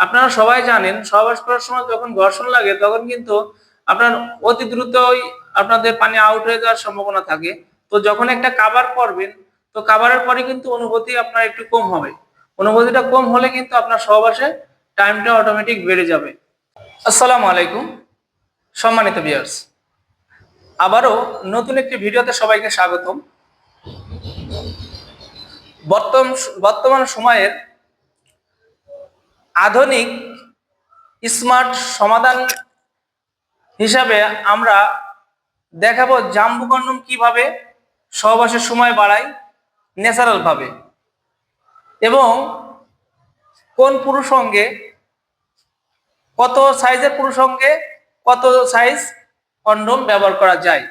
আপনারা সবাই জানেন সহবাস করার সময় যখন ঘর্ষণ লাগে তখন কিন্তু আপনার অতি দ্রুতই আপনাদের পানি আউট হয়ে যাওয়ার সম্ভাবনা থাকে। তো যখন একটা কাভার করবেন, তো কাভারের পরে কিন্তু অনুভূতি আপনার একটু কম হবে। অনুভূতিটা কম হলে কিন্তু আপনার সহবাসে টাইমটা অটোমেটিক বেড়ে যাবে। আসসালামু আলাইকুম সম্মানিত ভিউয়ার্স, আবারও নতুন একটি ভিডিওতে সবাইকে স্বাগতম। বর্তমান সময়ের আধুনিক স্মার্ট সমাধান হিসাবে আমরা দেখাবো জাম্বু কন্ডম কিভাবে সহবাসের সময় বাড়ায় ন্যাচারাল ভাবে, এবং কোন পুরুষ অঙ্গে কত সাইজের পুরুষ অঙ্গে কত সাইজ কন্ডম ব্যবহার করা যায়,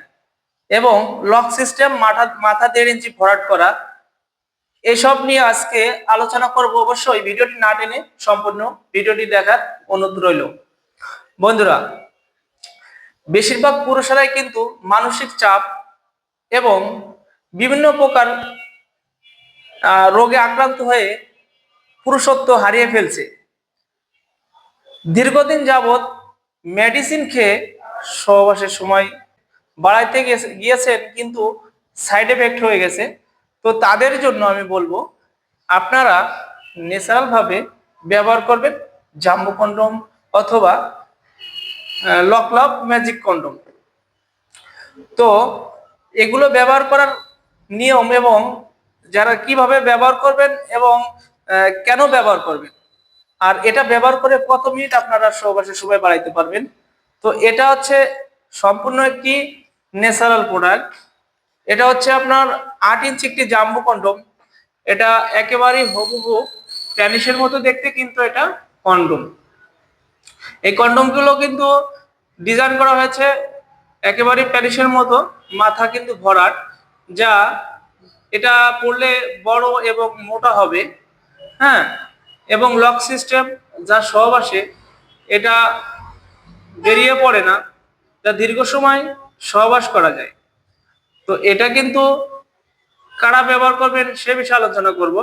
এবং লক সিস্টেম মাথা 1.5 ইঞ্চি ভরাট করা, এসব নিয়ে আজকে আলোচনা করব। অবশ্যই ভিডিওটি না টেনে সম্পূর্ণ ভিডিওটি দেখার অনুরোধ রইল। বন্ধুরা, বেশিরভাগ পুরুষেরাই কিন্তু মানসিক চাপ এবং বিভিন্ন প্রকার রোগে আক্রান্ত হয়ে পুরুষত্ব হারিয়ে ফেলছে। দীর্ঘদিন যাবৎ মেডিসিন খেয়ে সহবাসের সময় বাড়াইতে গিয়েছেন, কিন্তু সাইড এফেক্ট হয়ে গেছে। তো তাদের জন্য আমি বলবো আপনারা ন্যাচারাল ভাবে ব্যবহার করবেন জাম্বু কন্ডম অথবা লকলক ম্যাজিক কন্ডম। তো এগুলো ব্যবহার করার নিয়ম এবং যারা কিভাবে ব্যবহার করবেন এবং কেন ব্যবহার করবেন, আর এটা ব্যবহার করে কত মিনিট আপনারা সহবাসের সময় বাড়াইতে পারবেন। তো এটা হচ্ছে সম্পূর্ণ একটি ন্যাচারাল প্রোডাক্ট। এটা হচ্ছে আপনার 8 ইঞ্চি একটি জাম্বু কন্ডম। এটা একেবারেই হুবহু প্যানিসের মতো দেখতে, কিন্তু এটা কন্ডম। এই কন্ডমগুলো কিন্তু ডিজাইন করা হয়েছে একেবারে প্যারিসের মতো, মাথা কিন্তু ভরাট, যা এটা পড়লে বড় এবং মোটা হবে। হ্যাঁ, এবং লক সিস্টেম, যা সহবাসে এটা বেরিয়ে পড়ে না, যা দীর্ঘ সময় সহবাস করা যায়। তো এটা কিন্তু কারা ব্যবহার করবেন সে বিষয়ে আলোচনা করব।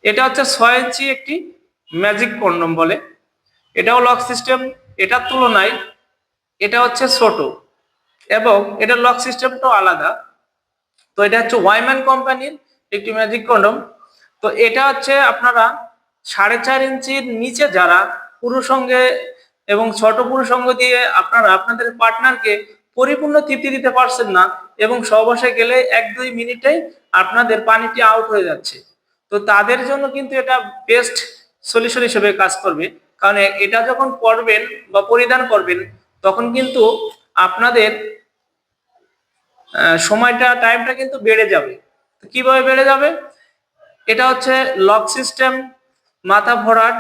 এটা হচ্ছে 6 ইঞ্চি একটি ম্যাজিক কন্ডম বলে। এটাও লক সিস্টেম, এটার তুলনায় এটা হচ্ছে ছোট এবং এটার লক সিস্টেমটাও আলাদা। তো এটা হচ্ছে ওয়াইম্যান কোম্পানির একটি ম্যাজিক কন্ডম। তো এটা হচ্ছে আপনারা 4.5 ইঞ্চির নিচে যারা পুরুষ সঙ্গে এবং ছোট পুরুষ সঙ্গ দিয়ে আপনারা আপনাদের পার্টনারকে পরিপূর্ণ তৃপ্তি দিতে পারছেন না, এবং সহবাসে গেলে 1-2 মিনিটেই আপনাদের পানিটি আউট হয়ে যাচ্ছে, তো তাদের জন্য কিন্তু এটা বেস্ট সলিউশন হিসেবে কাজ করবে। কারণ এটা যখন পরবেন বা পরিধান করবেন তখন কিন্তু আপনাদের সময়টা টাইমটা কিন্তু বেড়ে যাবে। কিভাবে বেড়ে যাবে? এটা হচ্ছে লক সিস্টেম, মাথা ভরাট।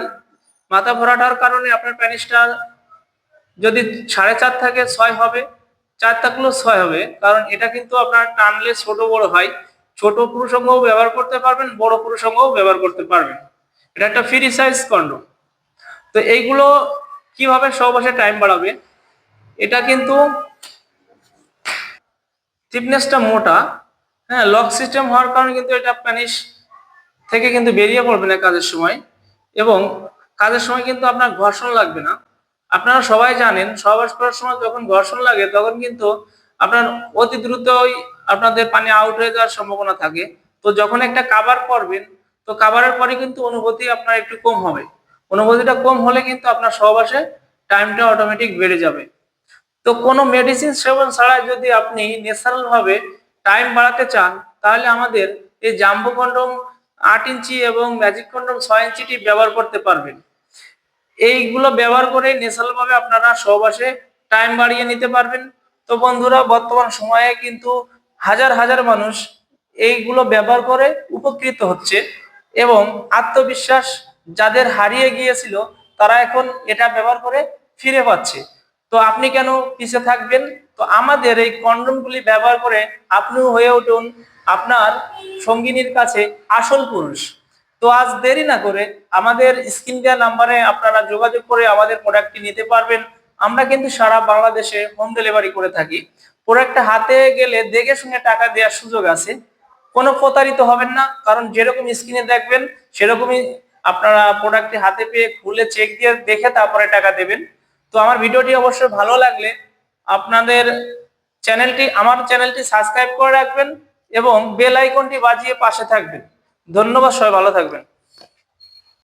মাথা ভরাট হওয়ার কারণে আপনার প্যানিসটা যদি 4.5 থাকে 6 হবে, 4 থাকলেও 6 হবে, কারণ এটা কিন্তু আপনার টানলে ছোট বড় হয়। ছোট পুরুষঙ্গও ব্যবহার করতে পারবেন, বড় পুরুষঙ্গও ব্যবহার করতে পারবেন। এটা একটা ফ্রি সাইজ কন্ডম। তো এইগুলো কিভাবে সহবাসে টাইম বাড়াবে? এটা কিন্তু থিকনেসটা মোটা, হ্যাঁ, লক সিস্টেম হওয়ার কারণে কিন্তু এটা প্যানিস থেকে কিন্তু বেরিয়ে পড়বে না কাজের সময়, এবং কাজের সময় কিন্তু আপনার ঘর্ষণ লাগবে না। আপনারা সবাই জানেন সহবাস করার সময় যখন ঘর্ষণ লাগে তখন কিন্তু আপনার অতি দ্রুতই আপনাদের পানি আউট হয়ে যাওয়ার সম্ভাবনা থাকে। তো যখন একটা কাভার করবেন, তো কাভারের পরে কিন্তু অনুভূতি আপনার একটু কম হবে। অনুভূতিটা কম হলে কিন্তু আপনার সহবাসে টাইমটা অটোমেটিক বেড়ে যাবে। তো কোনো মেডিসিন সেবন ছাড়া যদি আপনি ন্যাচারাল ভাবে টাইম বাড়াতে চান, তাহলে আমাদের এই জাম্বো কন্ডম 8 ইঞ্চি এবং ম্যাজিক কন্ডম 6 ইঞ্চিটি ব্যবহার করতে পারবেন। এইগুলো ব্যবহার করে ন্যাচারাল ভাবে আপনারা সহবাসে টাইম বাড়িয়ে নিতে পারবেন। তো বন্ধুরা, বর্তমান সময়ে কিন্তু হাজার হাজার মানুষ এইগুলো ব্যবহার করে উপকৃত হচ্ছে, এবং আত্মবিশ্বাস যাদের হারিয়ে গিয়েছিল তারা এখন এটা ব্যবহার করে ফিরে পাচ্ছে। তো আপনি কেন পিছে থাকবেন? তো আমাদের এই কন্ডমগুলি ব্যবহার করে আপনিও হয়ে উঠুন আপনার সঙ্গিনীর কাছে আসল পুরুষ। তো আজ দেরি না করে আমাদের স্ক্রিন দেওয়া নাম্বারে আপনারা যোগাযোগ করে আমাদের প্রোডাক্টটি নিতে পারবেন। আমরা কিন্তু সারা বাংলাদেশে হোম ডেলিভারি করে থাকি। প্রোডাক্টটা হাতে গেলে দেখে শুনে টাকা দেওয়ার সুযোগ আছে। কোনো প্রতারিত হবেন না, কারণ যেরকম স্ক্রিনে দেখবেন সেরকমই আপনারা প্রোডাক্টটি হাতে পেয়ে খুলে চেক দিয়ে দেখে তারপরে টাকা দেবেন। তো আমার ভিডিওটি অবশ্যই ভালো লাগলে আপনাদের আমার চ্যানেলটি সাবস্ক্রাইব করে রাখবেন এবং বেল আইকনটি বাজিয়ে পাশে থাকবেন। ধন্যবাদ, সবাই ভালো থাকবেন।